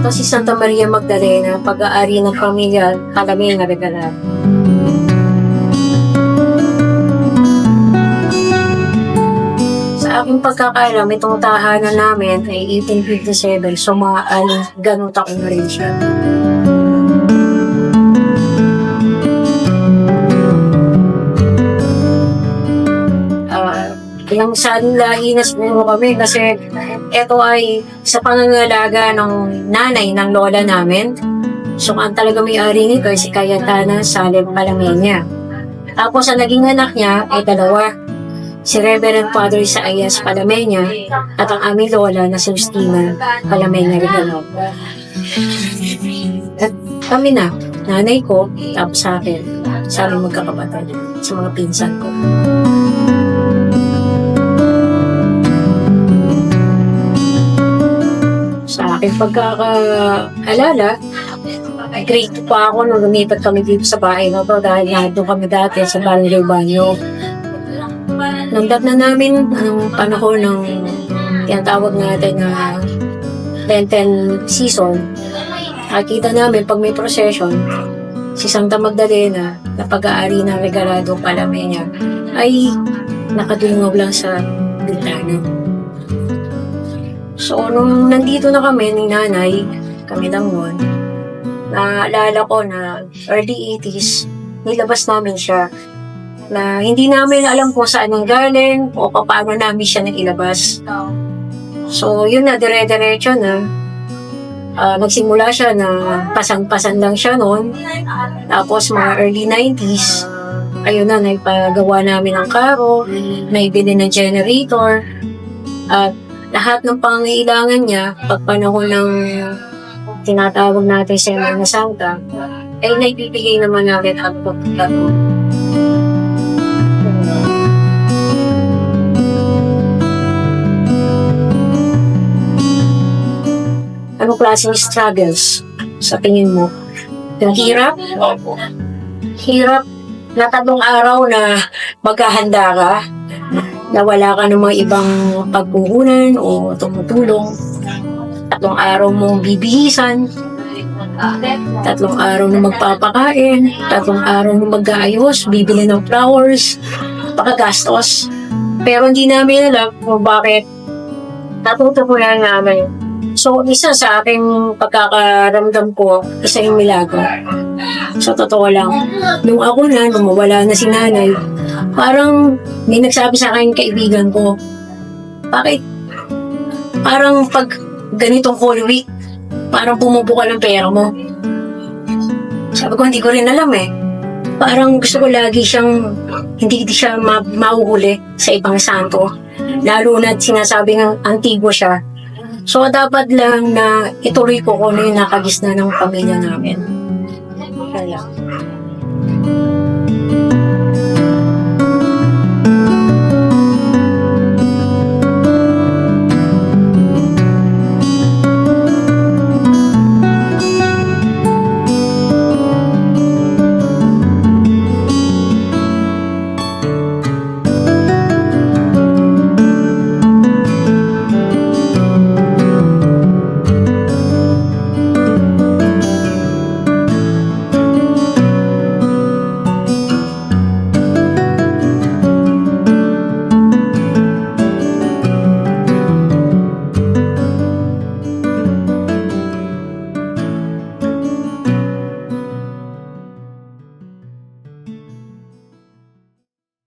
Ito si Santa Maria Magdalena, pag-aari ng pamilya Calamena Regalado. Sa aking pagkakaalam, itong tahanan namin ay 1857, so mga ganun taon na rin siya. Yung sanlainas mo kami kasi ito ay sa pangangalaga ng nanay ng lola namin. So ang talaga may-ari nito ay si Cayetana Salem Palamena. Tapos ang naging anak niya ay dalawa. Si Reverend Father Isaías Palamena at ang aming lola na si Justina Palamena Regalado. At kami na, nanay ko, tapos sa akin, sa aming magkakapatid, sa mga pinsan ko. Sa aking pagkakaalala, grade 2 pa ako nung lumipat kami dito sa bahay na to dahil nandun kami dati sa Barangay Banyo. Nandap na namin ang panahon ng tinatawag natin na Lenten season. Nakita namin pag may procession, si Santa Magdalena na pag-aari ng Regalado Palamena ay nakadungaw lang sa bintana. So, nung nandito na kami ni nanay, kami lang nun, naalala ko na early 80s, nilabas namin siya na hindi namin alam kung saan ang galing o paano namin siya nailabas. So, yun na, dire-diretso na. Nagsimula siya na pasan-pasan lang siya noon. Tapos, mga early 90s, ayun na, nagpagawa namin ng karo, naibili ng generator, at lahat ng pangangailangan niya, pag panahon ng tinatawag natin Semana Santa, ay naibibigay naman natin at pagkakataon. Anong klaseng struggles sa tingin mo? Yung hirap? Hirap na 3 araw na maghahanda ka, na wala ka ng mga ibang pagkukunan o tumutulong. 3 araw mong bibihisan, 3 araw na magpapakain, 3 araw na mag-aayos, bibili ng flowers, pakagastos. Pero hindi namin alam kung bakit natutupunan namin. So, isa sa aking pagkakaramdam ko, isa yung milagro. Sa totoo lang, nung ako na, nung mawala na si nanay, parang may nagsabi sa akin kaibigan ko, bakit parang pag ganitong Holy Week, parang bumubuka ng pera mo. Sabi ko, hindi ko rin alam eh. Parang gusto ko lagi siyang, hindi siya mahuhuli sa ibang santo. Lalo na sinasabi ng antigo siya. So, dapat lang na ituloy ko kung ano yung nakagisna ng pamilya namin. Kaya.